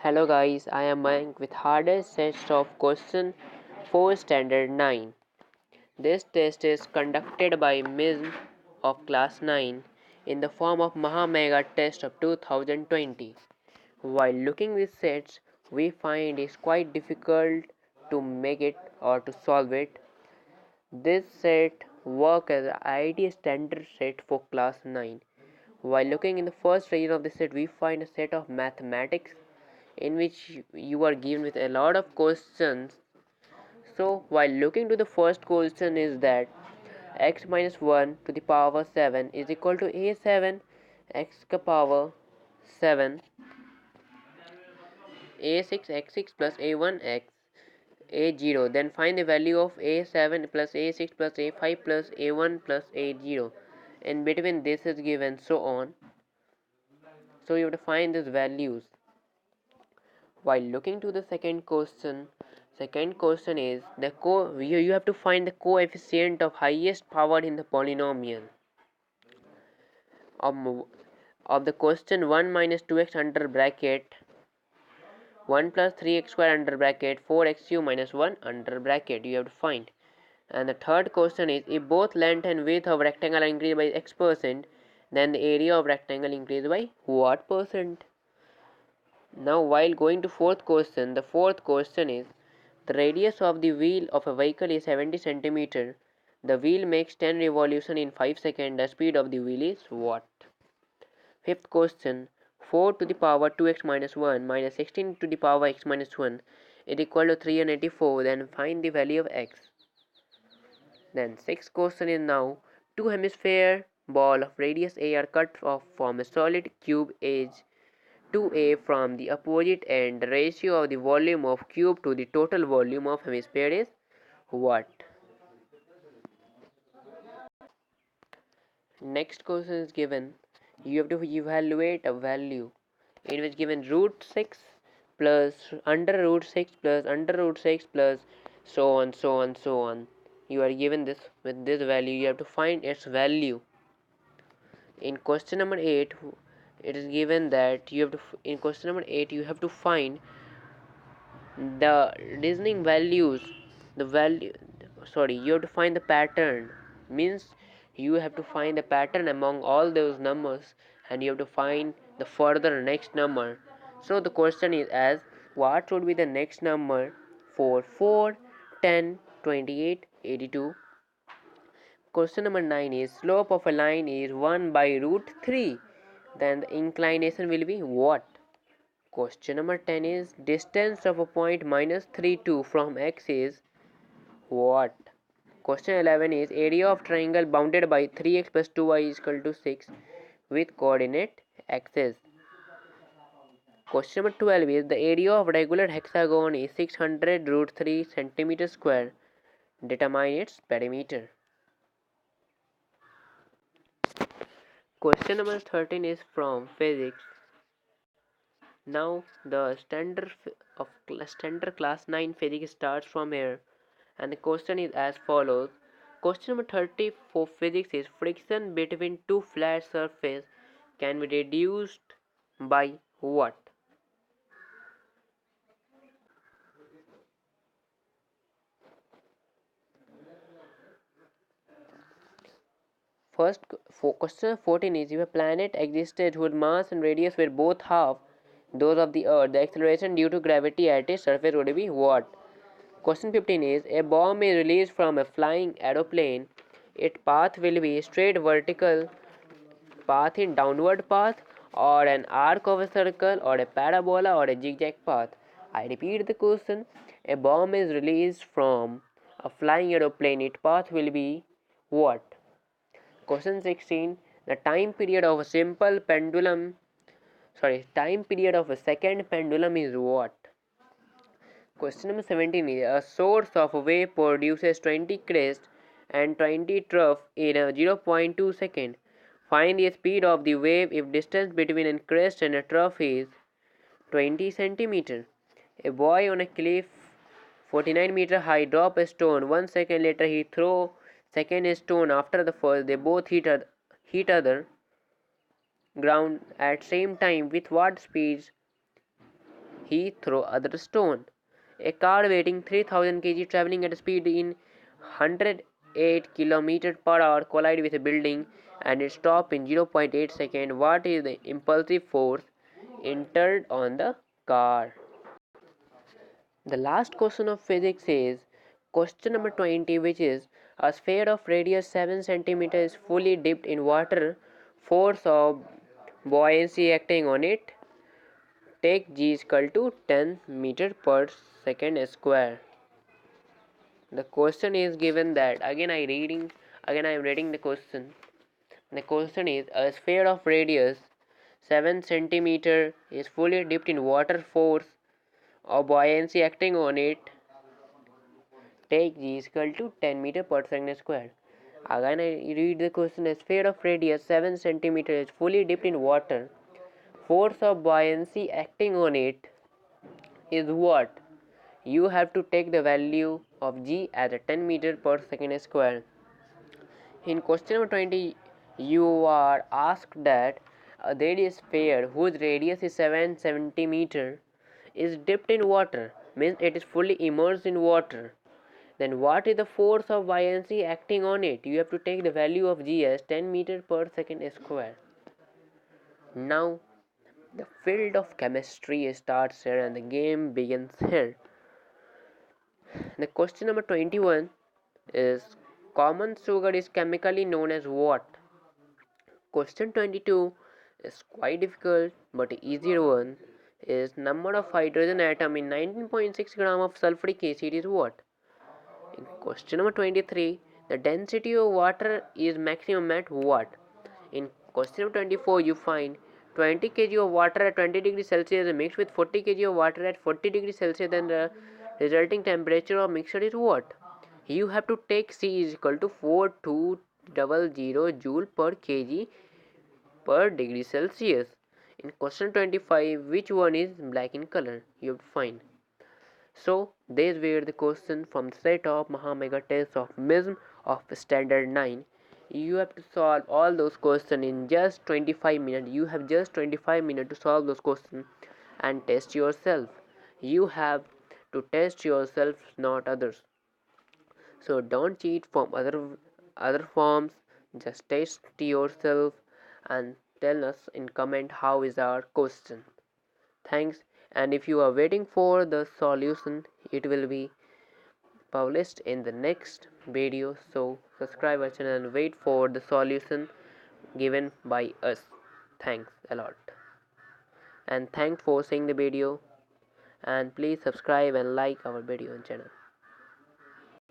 Hello guys, I am Mayank with hardest set of question for standard 9. This test is conducted by Ms. of class 9 in the form of Maha Mega test of 2020. While looking these sets, we find it's quite difficult to make it or to solve it. This set work as an IIT standard set for class 9. While looking in the first region of the set, we find a set of mathematics in which you are given with a lot of questions. So while looking to the first question is that x minus 1 to the power 7 is equal to a7 x ka power 7 a6 x6 plus a1 x a0, then find the value of a7 plus a6 plus a5 plus a1 plus a0. In between this is given so on, so you have to find these values. While looking to the second question is you have to find the coefficient of highest power in the polynomial of, of the question 1 minus 2x under bracket 1 plus 3x square under bracket 4xu minus 1 under bracket you have to find. And the third question is, if both length and width of rectangle are increased by x%, then the area of rectangle increased by what percent? Now while going to the fourth question is, the radius of the wheel of a vehicle is 70 cm. The wheel makes 10 revolutions in 5 seconds. The speed of the wheel is what? Fifth question, 4 to the power 2x minus 1 minus 16 to the power x minus 1 is equal to 384. Then find the value of x. Then sixth question is now, two hemisphere ball of radius a are cut off from a solid cube edge 2a from the opposite end. The ratio of the volume of cube to the total volume of hemisphere is what? Next question is given. You have to evaluate a value in which given root 6 plus under root 6 plus under root 6 plus so on so on so on. You are given this with this value. You have to find its value. In question number 8, it is given that you have to in question number 8 you have to find the reasoning values, the value, sorry, you have to find the pattern, means you have to find the pattern among all those numbers and you have to find the further next number. So the question is as, what would be the next number for 4, 10, 28, 82? Question number 9 is, slope of a line is 1 by root 3, then the inclination will be what? Question number 10 is, distance of a point minus 32 from x is what? Question 11 is, area of triangle bounded by 3x plus 2y is equal to 6 with coordinate axis. Question number 12 is, the area of regular hexagon is 600 root 3 centimeter square. Determine its perimeter. Question number 13 is from physics. Now the standard class 9 physics starts from here, and the question is as follows. Question number 30 for physics is, friction between two flat surfaces can be reduced by what? First, for question 14 is, if a planet existed whose mass and radius were both half those of the Earth, the acceleration due to gravity at its surface would be what? Question 15 is, a bomb is released from a flying aeroplane. Its path will be straight vertical path in downward path, or an arc of a circle, or a parabola, or a zigzag path. I repeat the question. A bomb is released from a flying aeroplane. Its path will be what? Question 16. The time period of a second pendulum is what? Question number 17 is, a source of a wave produces 20 crest and 20 trough in a 0.2 second. Find the speed of the wave if distance between a crest and a trough is 20 centimeter. A boy on a cliff 49-meter high drop a stone. 1 second later he throw second stone after the first. They both hit other ground at same time. With what speed he throw other stone. A car weighing 3000 kg traveling at a speed in 108 km per hour collide with a building and it stop in 0.8 seconds. What is the impulsive force entered on the car? The last question of physics is question number 20, which is a sphere of radius 7 cm is fully dipped in water. Force of buoyancy acting on it, take g is equal to 10 meter per second square. The question is given that again I am reading the question. The question is a sphere of radius 7 cm is fully dipped in water. Force of buoyancy acting on it, take g is equal to 10 meter per second square. Again I read the question. A sphere of radius 7 cm is fully dipped in water. Force of buoyancy acting on it is what? You have to take the value of g as a 10 meter per second square. In question number 20, you are asked that there is a sphere whose radius is 7 cm is dipped in water, means it is fully immersed in water. Then what is the force of buoyancy acting on it? You have to take the value of g as 10 meter per second square. Now the field of chemistry starts here and the game begins here. The question number 21 is common sugar is chemically known as what? Question 22 is quite difficult but easier one is number of hydrogen atom in 19.6 gram of sulfuric acid is what? In question number 23, the density of water is maximum at what? In question number 24, you find 20 kg of water at 20 degrees Celsius mixed with 40 kg of water at 40 degrees Celsius, then the resulting temperature of mixture is what? You have to take C is equal to 4200 joule per kg per degree Celsius. In question 25, which one is black in color? You have to find. So these were the questions from the set of Mahamega test of MISM of standard 9. You have to solve all those questions in just 25 minutes. You have just 25 minutes to solve those questions and test yourself. You have to test yourself, not others. So don't cheat from other forms. Just test yourself and tell us in comment how is our question. Thanks. And if you are waiting for the solution, it will be published in the next video. So subscribe our channel and wait for the solution given by us. Thanks a lot. And thanks for seeing the video. And please subscribe and like our video and channel.